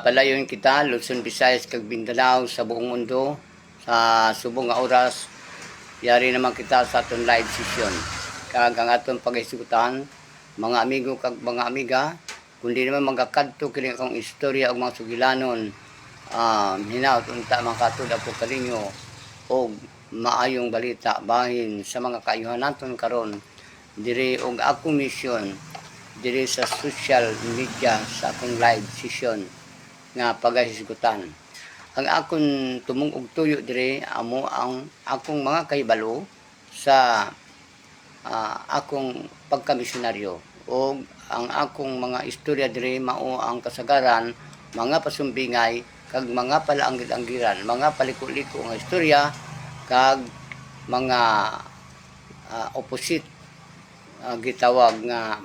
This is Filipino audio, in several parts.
Palayon kita, Luzon, Visayas, kag Mindanao sa buong mundo sa subong nga oras. Yari naman kita sa aton live session. Kag ang aton pag-isigutan, mga amigo kag mga amiga, kundi naman magakadto kini akong istorya og mga sugilanon. Hinaut unta mga katud ako kaninyo og maayong balita bahin sa mga kaayuhan naton karon diri og akong mission diri sa social media sa akong live session nga pagahisgutan. Ang akong tumong og tuyo diri amo ang akong mga kahibalo sa akong pagkamisyonaryo o ang akong mga istorya diri mao ang kasagaran, mga pasumbingay kag mga palaanggid-anggiran, mga paliko-liko nga istorya kag mga opposite gitawag nga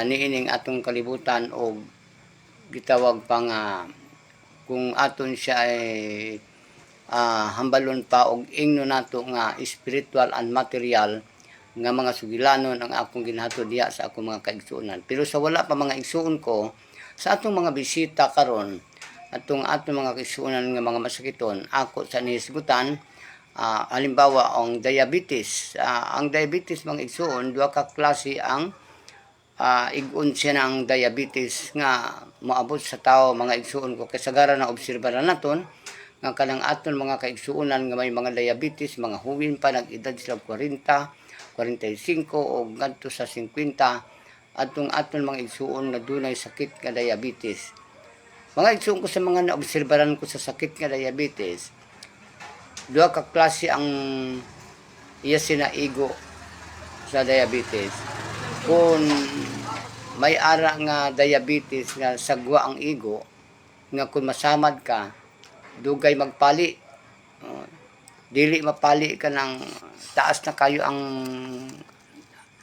niining atong kalibutan o gitawag pa nga kung aton siya ay hambalon pa og ingno nato nga spiritual and material nga mga sugilanon ang akong ginhatod diha sa akong mga kaigsuonan. Pero sa wala pa mga igsuon ko sa atong mga bisita karon, atong mga kaigsuonan nga mga masakiton, ako sa nihisgutan, halimbawa ang diabetes. Ang diabetes mga igsuon, duha ka klase ang igun siya ng diabetes nga moabot sa tao mga igsuon ko kasagaran na obserbaran naton nga kanang aton mga kaigsuonan nga may mga diabetes, mga huwin pa nag-edad sila 40, 45 o ngadto sa 50 aton mga igsuon nga dunay sakit nga diabetes. Mga igsuon ko sa mga naobserbaran ko sa sakit nga diabetes, duha ka klase ang iya sinaigo sa diabetes. Kung may ara nga diabetes nga sagwa ang igo, nga kung masamad ka, dugay magpali. Dili mapali ka ng taas na kayo ang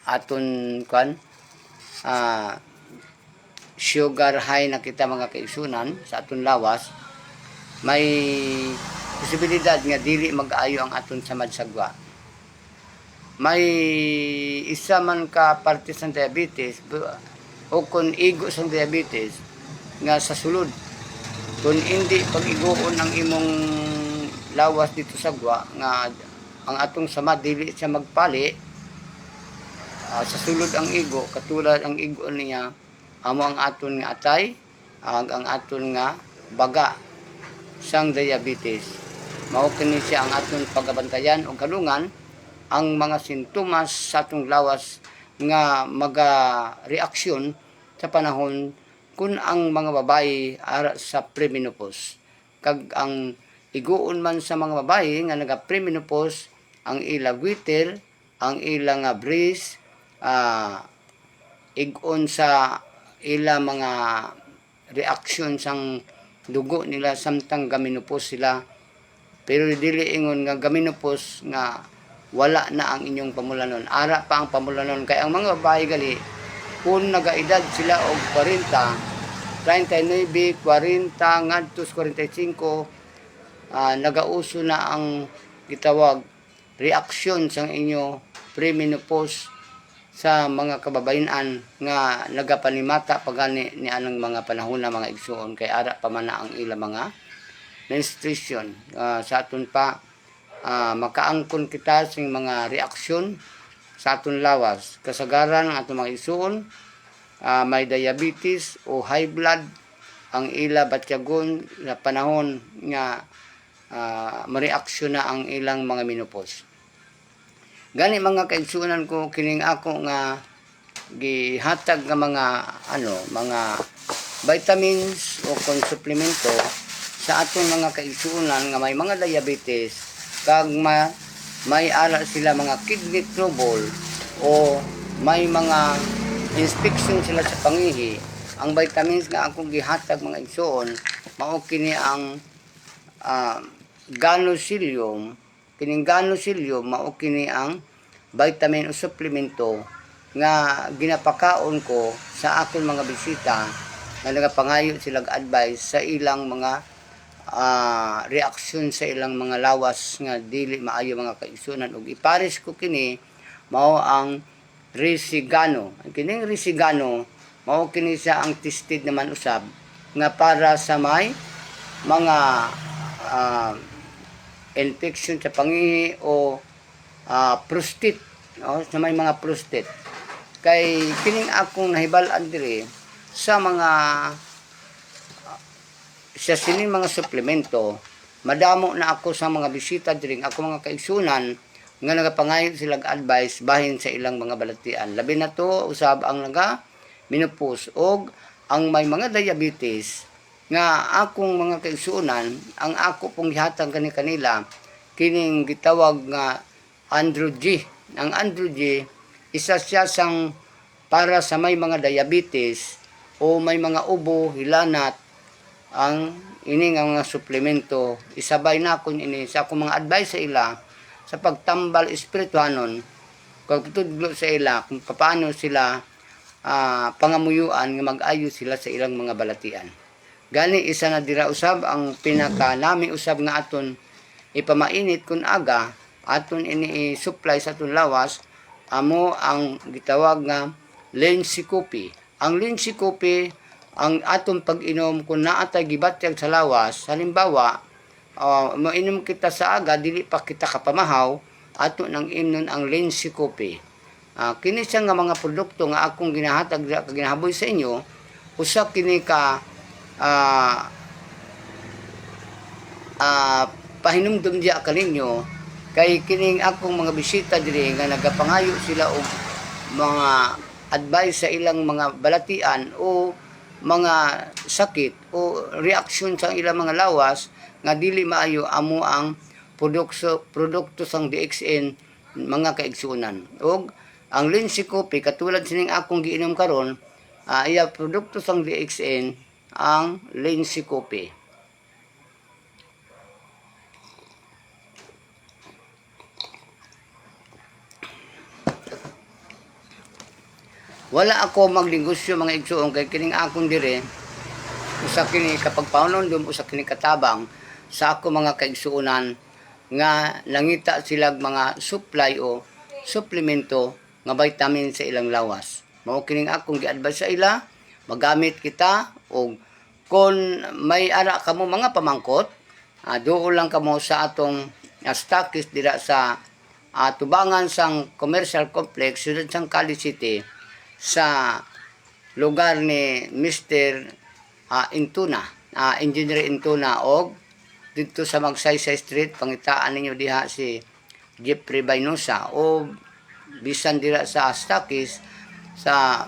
aton sugar high na kita mga kaigsunan sa aton lawas, may posibilidad nga dili mag-ayo ang aton samad sagwa. May isa man ka parte sa diabetes o kung igo sa diabetes nga sa sulod, kung hindi pag-igoon ang imong lawas dito sa gwa nga ang atong sama dili siya magpali, sa sulod ang igo katulad ang igo niya amo ang aton nga atay, ang aton nga baga sang diabetes. Mao kini siya ang aton pagabantayan o kadungan ang mga sintomas sa atong lawas nga maga-reaksyon sa panahon kung ang mga babae ara sa premenopause. Kag ang iguon man sa mga babae nga naga-premenopause, ang ila witter, ang ila nga breast, igon sa ila mga reaksyon sang dugo nila samtang gaminopause sila. Pero dili ingon nga gaminopause nga wala na ang inyong pamulanon. Ara pa ang pamulanon. Kaya ang mga babae gali, kung nagaedad sila og 40, 39, 40, ngadto 45, nagauso na ang gitawag reaksyon sang inyo premenopause sa mga kababayan nga nagapanimata pagani ni anang mga panahon na mga igsuon kay ara pa man na ang ila mga menstruation. Sa aton pa makaangkon kita sing mga reaksyon sa aton lawas kasagaran ang aton mga igsuon, may diabetes o high blood ang ila batyagon sa panahon nga mareaksyon na ang ilang mga menopause. Gani mga kaigsuonan ko kining ako nga gihatag nga mga vitamins o kung suplemento sa aton mga kaigsuonan nga may mga diabetes kag may ara sila mga kidney trouble o may mga inspection sila sa pangihi. Ang vitamins nga akong gihatag mga igsuon mao kini ang Ganosylium. Kining Ganosylium mao kini ang vitamin o suplemento nga ginapakaon ko sa akon mga bisita nga nagapangayo sila advice sa ilang mga reaksyon sa ilang mga lawas nga dili maayo mga kaigsuonan ug ipares ko kini mao ang Resigano. Kining Resigano mao kini siya ang tested naman usab nga para sa may mga infection sa pangihi o prostate, sa may mga prostate. Kay kining akong nahibal-an diri sa mga sa sining mga suplemento, madamo na ako sa mga bisita diri ako mga kaigsunan nga nagapangayo sila advice bahin sa ilang mga balatian. Labi na to usab ang naga menopause og ang may mga diabetes nga akong mga kaigsunan, ang ako pong gihatag kanila kining gitawag nga Andrew G. Ang Andrew G, isa siya sang para sa may mga diabetes o may mga ubo, hilanat, ang ini nga mga suplemento. Isabay na akong ini sa akong mga advice sa ila sa pagtambal espirituhanon, pagtudlo sa ila kung paano sila pangamuyuan nga mag-ayo sila sa ilang mga balatian. Gani isa na dira usab ang pinakanami usab nga aton ipamainit kun aga aton ini supply sa aton lawas amo ang gitawag nga Linsikopi. Ang Linsikopi ang aton pag-inom kung naatay gibatyag sa lawas, halimbawa mainom kita sa aga dili pa kita kapamahaw ato nang imnon ang Linsikopi. Kini siya nga mga produkto nga akong ginahatag ginahaboy sa inyo, usa kini ka pahinumdum diya kaninyo kay kining akong mga bisita diri nga nagapangayo sila og mga advice sa ilang mga balatian o mga sakit o reaksyon sa ilang mga lawas nga dili maayo amo ang produkto sang DXN mga kaigsunan. Og ang Linsikopi katulad sining akong giinom karon, iya produkto sang DXN ang Linsikopi. Wala ako magnegosyo mga igsuon kay kining akong dire usa kini kapag paunondom usa kini katabang sa ako mga kaigsuonan nga nangita sila mga supply o suplemento nga vitamin sa ilang lawas. Mao kining akong gi-advise sa ila, magamit kita og kon may ara kamo mga pamangkot, duol lang kamo sa atong stockist dira sa tubangan sang commercial complex sudad sang Cali City sa lugar ni Mr. Intuna, Engineer Intuna og dito sa Magsaysay Street, pangitaan ninyo diha si Jeffrey Baynosa o bisan dira sa Stockist sa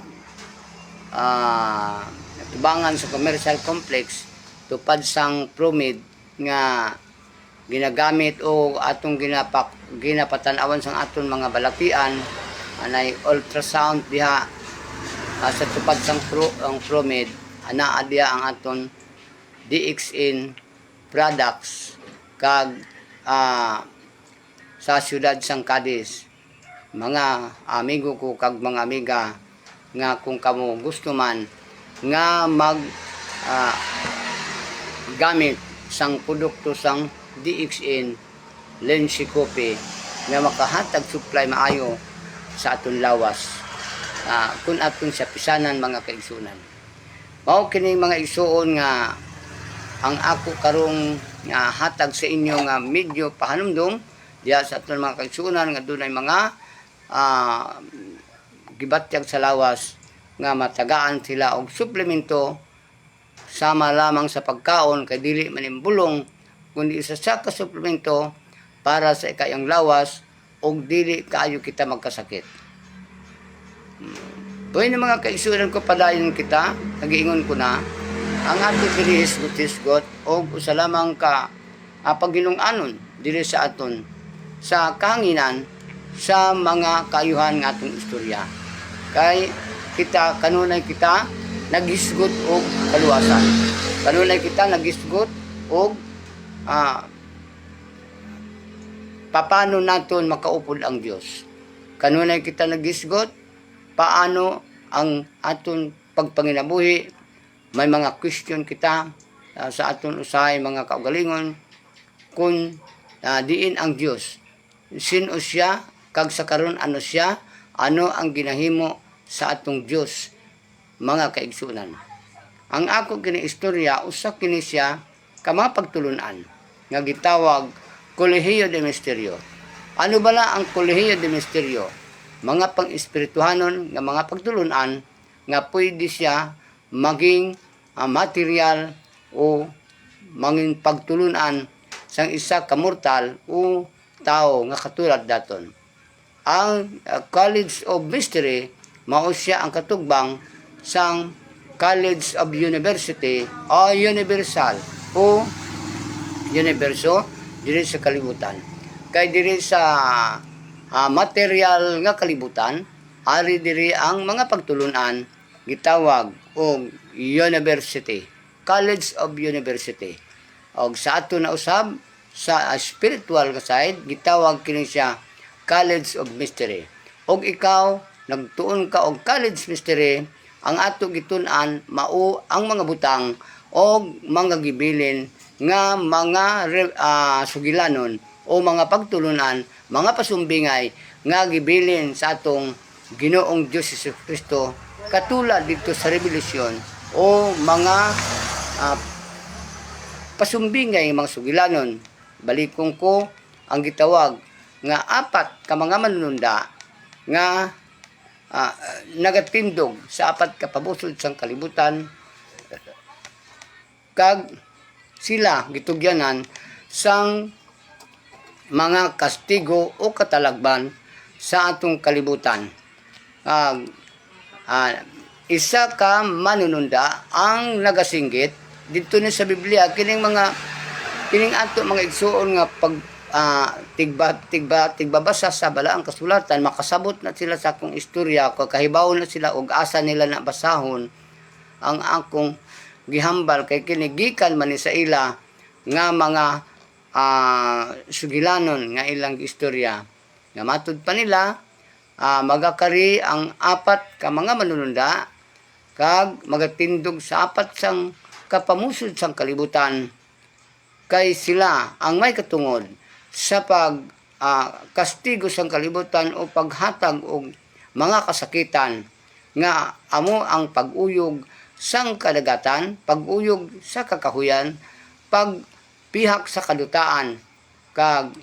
tubangan sa commercial complex tupad sang Promid nga ginagamit o atong ginapatan-awan sang aton mga balatian anay ultrasound diha sa tupad sang Promid anaa diha ang aton DXN products kag sa siyudad sang Cadiz. Mga amigo ko kag mga amiga nga kung kamo gusto man nga mag gamit sang produkto sang DXN Linsikopi nga makahatag supply maayo sa aton lawas kun aton sa pisanan mga kaigsunan. Mao kini mga igsuon nga ang ako karong hatag sa inyo nga medyo pahanumdum diya sa aton mga kaigsunan nga dunay mga gibatyag sa lawas nga matagaan sila og suplemento sama lamang sa pagkaon kay dili manimbulong kundi isa sa ka suplemento para sa ikayang lawas og dili kaayo kita magkasakit. Pwede mga kaigsunan ko padayon kita, nagiingon ko na ang ato diri hisgot og usa lamang ka paginung-anon diri sa aton sa kahanginan sa mga kaayuhan nga atong istorya. Kay kita kanunay kita naghisgot og kaluwasan. Kanunay kita naghisgot og paano naton makaupod ang Dios. Kanunay kita naghisgot paano ang aton pagpanginabuhi. May mga question kita sa aton usahay mga kaugalingon kung diin ang Dios. Sino siya kag sa karon ano siya, ano ang ginahimo sa atong Dios. mga kaigsunan. Ang ako kini istorya usa kini siya ka mga pagtulunan nga gitawag Kolehiyo de Misteryo. Ano bala ang Kolehiyo de Misteryo? Mga pang-espirituhanon nga mga pagtulunan nga pwede siya maging material o maging pagtulunan sang isa ka mortal o tao nga katulad daton. Ang College of Mystery mao siya ang katugbang sang College of University o Universal o Universo diri sa kalibutan. Kay diri sa material nga kalibutan, ari diri ang mga pagtulunan gitawag og university, College of University. Og sa ato na usab sa spiritual nga side gitawag kini siya College of Mystery. Og ikaw nagtuon ka og College Mystery, ang ato gitun-an mao ang mga butang og mga gibilin nga mga sugilanon o mga pagtulunan, mga pasumbingay nga gibilin sa atong Ginoong Diyos Jesucristo katulad dito sa Revelasyon o mga pasumbingay mga sugilanon. Balikong ko ang gitawag nga apat ka mga manununda nga nagatindog sa apat ka pabusod sang kalibutan kag sila gitugyanan sang mga kastigo o katalagban sa atong kalibutan. Isa ka manununda ang nagasinggit dito ni sa Biblia kining ato mga igsuon nga pag tigbabasa sa balaang kasulatan makasabot na sila sa akong istorya kahibaw na sila og asa nila na basahon ang akong gihambal kay kini gikan man ni sa ila nga mga sugilanon nga ilang istorya nga matud pa nila magakari ang apat ka mga manununda kag magatindog sa apat sang kapamusod sang kalibutan kay sila ang may katungod sa pag kastigo sang kalibutan o paghatag og mga kasakitan nga amo ang pag-uyog sang kadagatan, pag-uyog sa kakahuyan, pagpihak sa kadutaan kag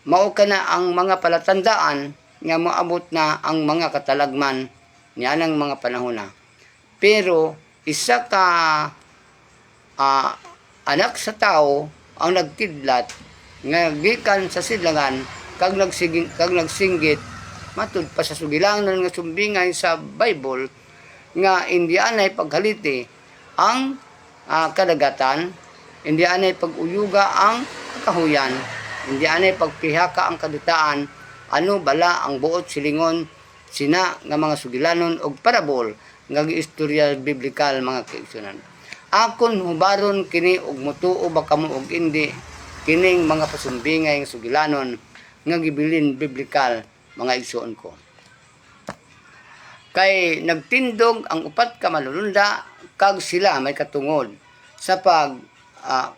mao kana ang mga palatandaan nga moabot na ang mga katalagman nianang mga panahon na. Pero isa ka anak sa tao ang nagkidlat nga gikan sa sidlangan kag nagsinggit matud pa sa sugilanon nga sumbingay sa Bible nga indianay paghaliti ang kadagatan, indianay paguyuga ang kahuyan, indianay pagpihaka ang kadutaan, ano bala ang buot silingon sina nga mga sugilanon og parabol nga giistorya biblikal mga kaigsunan. Akon hubaron kini og mutuo ba kamo og indi kining mga pasumbingay nga sugilanon nga gibilin biblikal mga igsuon ko. Kay nagtindog ang upat ka manununda kag sila may katungod sa pag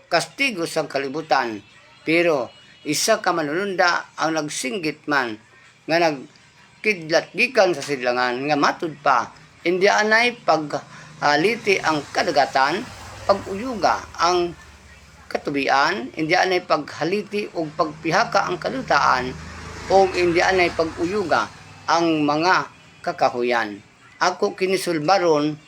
kastigo sa kalibutan. Pero isa ka manununda ang nagsinggit man nga nagkidlat gikan sa sidlangan nga matud pa hindi anay paghaliti ang kadagatan, paguyuga ang katubian, hindi anay paghaliti o pagpihaka ang kalutaan o hindi anay pag-uyuga ang mga kakahuyan. Ako kinisulbaron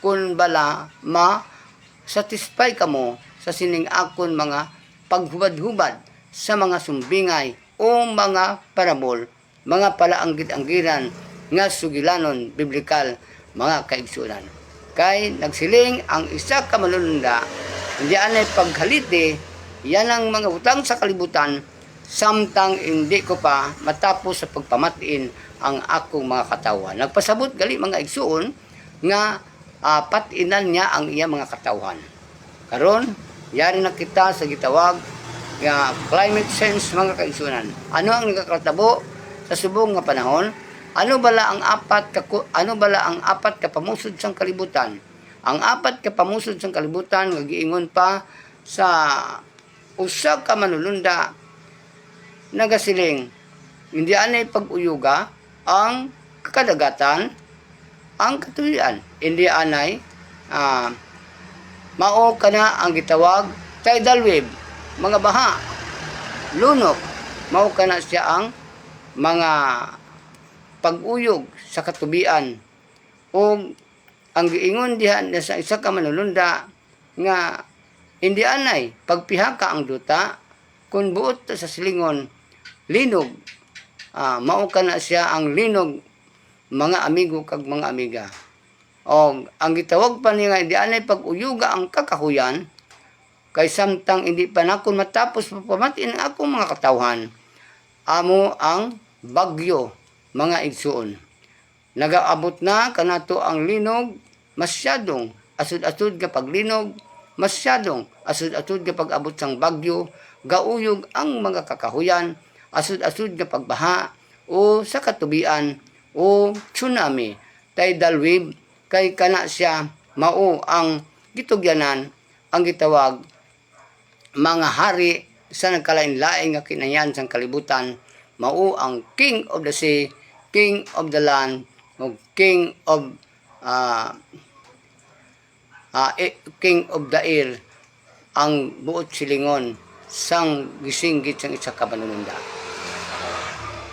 kung bala ma-satisfy kamo sa sining akon mga paghubad-hubad sa mga sumbingay o mga parabol, mga palaanggit-anggiran nga sugilanon biblikal mga kaigsunan. Kay nagsiling ang isa ka manununda, hindi anay paghaliti, yan ang mga utang sa kalibutan, samtang hindi ko pa matapos sa pagpamatiin ang akong mga katawan. Nagpasabot gali mga igsuon nga patinan niya ang iya mga katawan. Karon, yari na kita sa gitawag nga climate change mga kaigsunan. Ano ang nagkakatabo sa subong nga panahon? Ano bala ang apat ka pamusod sang kalibutan? Ang apat ka pamusod sang kalibutan nga giingon pa sa usa ka manununda nagasiling hindi anay pag-uyuga ang kadagatan ang katubian. Hindi anay mao kana ang gitawag tidal wave, mga baha, lunok. Mao kana siya ang mga pag-uyog sa katubian. O ang giingon diha sa isa ka manulunda nga hindi anay pagpihaka ang duta kun buot sa silingon linog. Mao kana siya ang linog, mga amigo kag mga amiga. O ang gitawag pa niya nga hindi anay pag-uyuga ang kakahuyan kay samtang hindi pa nakon matapos pamatin ang akong mga katawhan, amo ang bagyo, mga igsuon. Nagaabot na kanato ang linog, masyadong asud-asud kapag linog, masyadong asud-asud kapag abot sang bagyo, gauyog ang mga kakahuyan, asud-asud kapag baha, o sa katubian, o tsunami, tidal wave, kay kana siya mao ang gitugyanan, ang gitawag mga hari sa nagkalain-lain nga kinayan sang kalibutan, mao ang king of the sea, king of the land, o king of king of the air, ang buot silingon sang gisinggit sang isa ka manununda.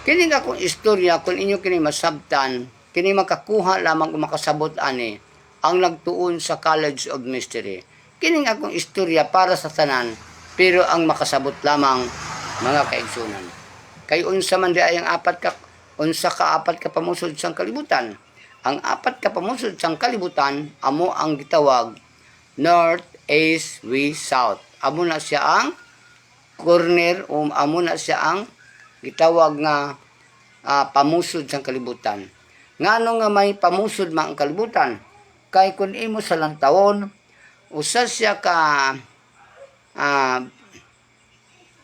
Kini akong istorya kung inyo kini masabtan, kini makakuha lamang kung makasabot ani ang nagtuon sa College of Mystery. Kini akong istorya para sa tanan, pero ang makasabot lamang mga kaigsunan. Kay unsa man di ay ang unsa ka apat ka pamusod sang kalibutan. Ang apat ka pamusod sang kalibutan amo ang gitawag North, East, West, South. Amo na siya ang corner o amo na siya ang gitawag nga pamusod sang kalibutan. Ngano nga may pamusod man ang kalibutan? Kay kun imo sa lantawon usa siya ka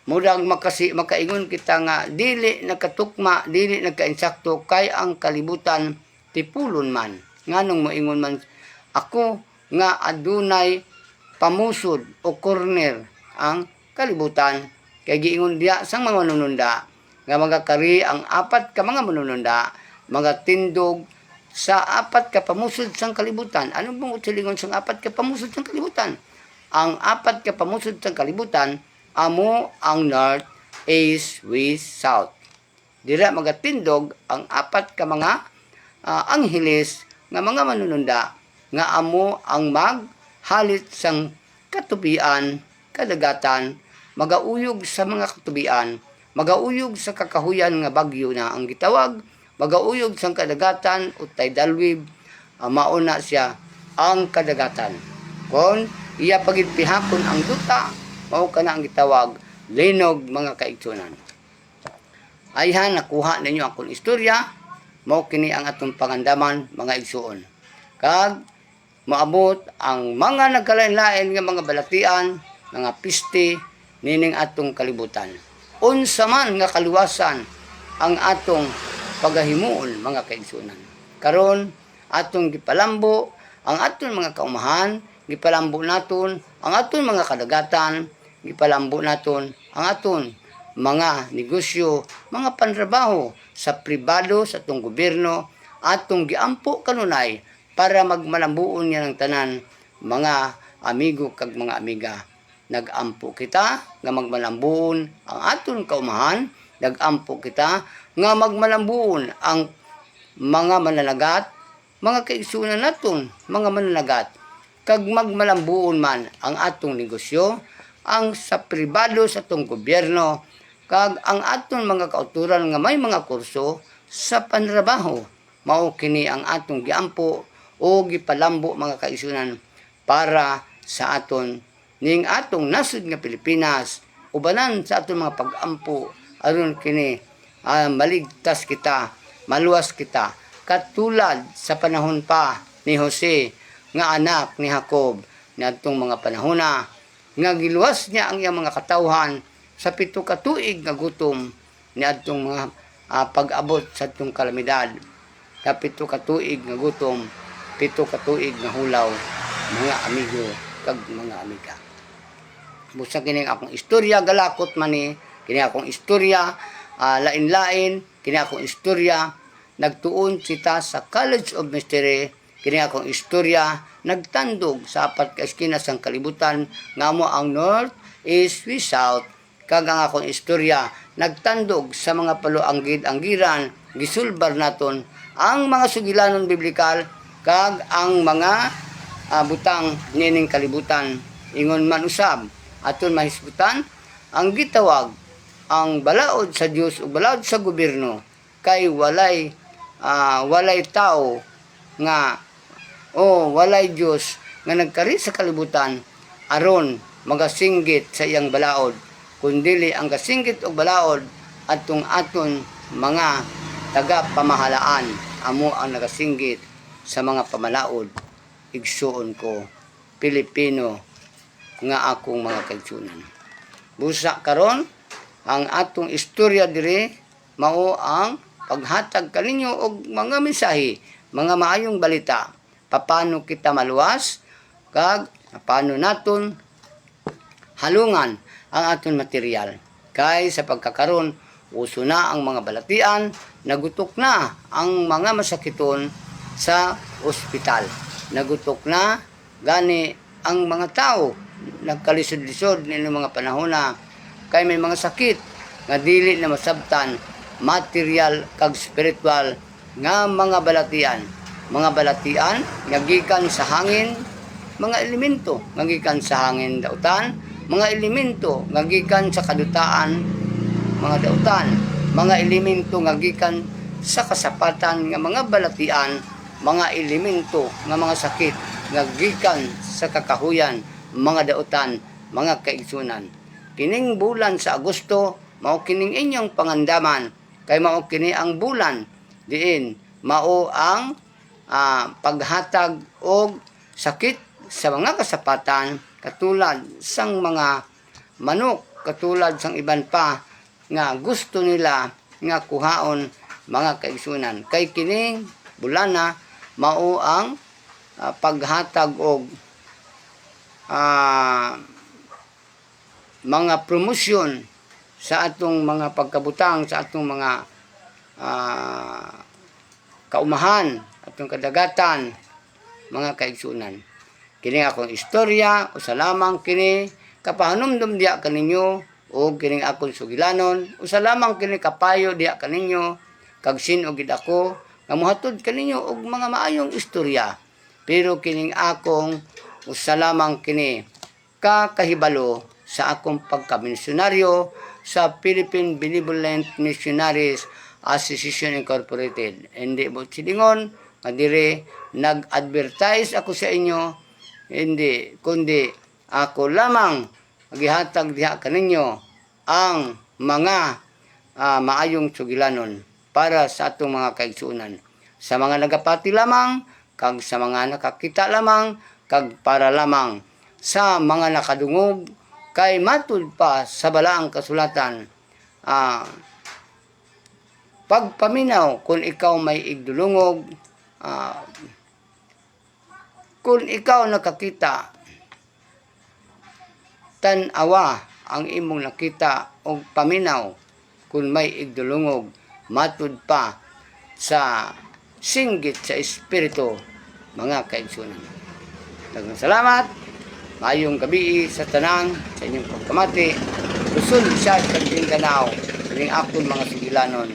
murag makaingon kita nga dili nakatukma, dili nagkainsakto kay ang kalibutan tipulon man. Nganong moingon man ako nga adunay pamusod o corner ang kalibutan, kay giingon diya sang mga manununda nga magakari ang apat ka mga manununda, mga tindog sa apat ka pamusod sang kalibutan. Ano bang utilingon sang apat ka pamusod sang kalibutan? Ang apat ka pamusod sang kalibutan amo ang North, East, West, South. Dira magatindog ang apat ka mga angheles nga mga manununda nga amo ang maghalit sang katubian, kadagatan, magauyog sa mga katubian, magauyog sa kakahuyan nga bagyo na ang gitawag, magauyog sang kadagatan o tidal wave, mauna siya ang kadagatan. Kon iya pagitpihakon ang duta, mao kana ang gitawag linog, mga kaigsunan. Ayhan nakuha ninyo akong istorya, mao kini ang atong pangandaman, mga igsuon. Kag maabot ang mga nagkalain-lain nga mga balatian, mga piste nining atong kalibutan. Unsa man nga kaluwasan ang atong pagahimuon, mga kaigsunan. Karon atong gipalambo ang atong mga kaumahan, gipalambo naton ang atong mga kadagatan, gipalambo naton ang aton mga negosyo, mga pantrabaho sa pribado, sa atong gobyerno, atong giampo kanunay para magmalambuon niya ng tanan, mga amigo kag mga amiga. Nagampo kita nga magmalambuon ang aton kaumahan, nagampo kita nga magmalambuon ang mga mananagat, mga kaigsunan naton, mga mananagat, kag magmalambuon man ang atong negosyo, ang sa pribado sa atong gobyerno, kag ang aton mga kauturan nga may mga kurso sa panrabaho. Mao kini ang atong giampo o gipalambo, mga kaigsunan, para sa aton ning atong nasud nga Pilipinas, ubanan sa aton mga pag-ampo aron kini maligtas kita, maluwas kita, katulad sa panahon pa ni Jose nga anak ni Jacob, niadtong mga panahona nga giluwas niya ang iyang mga katawhan sa 7 ka tuig nga gutom, niadtong mga pag-abot sa atong kalamidad. Sa 7 ka tuig nga gutom, 7 ka tuig nga hulaw, mga amigo kag mga amiga. Busa kini akong istorya, galakot man ni kini akong istorya, lain-lain, kini akong istorya nagtuon kita sa College of Mystery, kini akong istorya, nagtandog sa apat ka eskina sang kalibutan, nga mo ang North, East, West, South, kag ang akong istorya, nagtandog sa mga paluanggid-anggiran, gisulbar naton ang mga sugilanon biblikal, kag ang mga butang nining kalibutan, ingon man usab, aton mahisgutan, ang gitawag, ang balaod sa Dios o balaod sa gobyerno, kay walay tao nga walay Dios nga nagkari sa kalibutan aron magasinggit sa iyang balaod, kundili ang kasinggit og balaod atong aton mga taga pamahalaan, amo ang nagasinggit sa mga pamalaod. Igsuon ko Pilipino nga akong mga kaigsunan. Busa karon ang atong istorya diri mao ang paghatag kaninyo og mga mensahe, mga maayong balita, paano kita maluwas, kag paano naton halungan ang aton material. Kay sa pagkakaroon, uso na ang mga balatian, nagutok na ang mga masakiton sa ospital. Nagutok na gani ang mga tao, nagkalisod-lisod nino mga panahon na kay may mga sakit nga dili na masabtan, material kag spiritual nga mga balatian nga gikan sa hangin, mga elemento nga gikan sa hangin dautan, mga elemento nga gikan sa kadutaan, mga dautan, mga elemento nga gikan sa kasapatan nga mga balatian, mga elemento nga mga sakit nga gikan sa kakahuyan, mga dautan, mga kaigsunan. Kining bulan sa Agosto, mao kining inyong pangandaman, kay mao kini ang bulan diin mao ang paghatag og sakit sa mga kasapatan, katulad sang mga manok, katulad sang iban pa nga gusto nila nga kuhaon, mga kaigsunan. Kay kining bulana mao ang paghatag og mga promosyon sa atong mga pagkabutang, sa atong mga kaumahan, atong kadagatan, mga kaigsunan. Kini akong istorya, usa lamang kini kapahanumdum diya kaninyo, o kining akong sugilanon, usa lamang kini kapayo diya kaninyo, kag sin-o gid ako, nga mohatod kaninyo og mga maayong istorya. Pero kining akong usa lamang kini kakahibalo sa akong pagkamisyonaryo sa Philippine Benevolent Missionaries Association Incorporated. Hindi mo silingon, nga dire nag-advertise ako sa inyo, hindi, kundi ako lamang magihatag diha kaninyo ang mga maayong sugilanon para sa atong mga kaigsunan. Sa mga nagapati lamang, kag sa mga nakakita lamang, kag para lamang sa mga nakadungog, kay matud pa sa balaang kasulatan, pagpaminaw kung ikaw may igdulungog, kung ikaw nakakita, tan-awa ang imong nakita o paminaw kung may igdulungog, matud pa sa singgit sa espiritu, mga kaigsunan. Daghang salamat. Maayong gabi sa tanang, sa inyong pagkamati. Lusod siya sa Mindanao, ring akong mga sugilanon.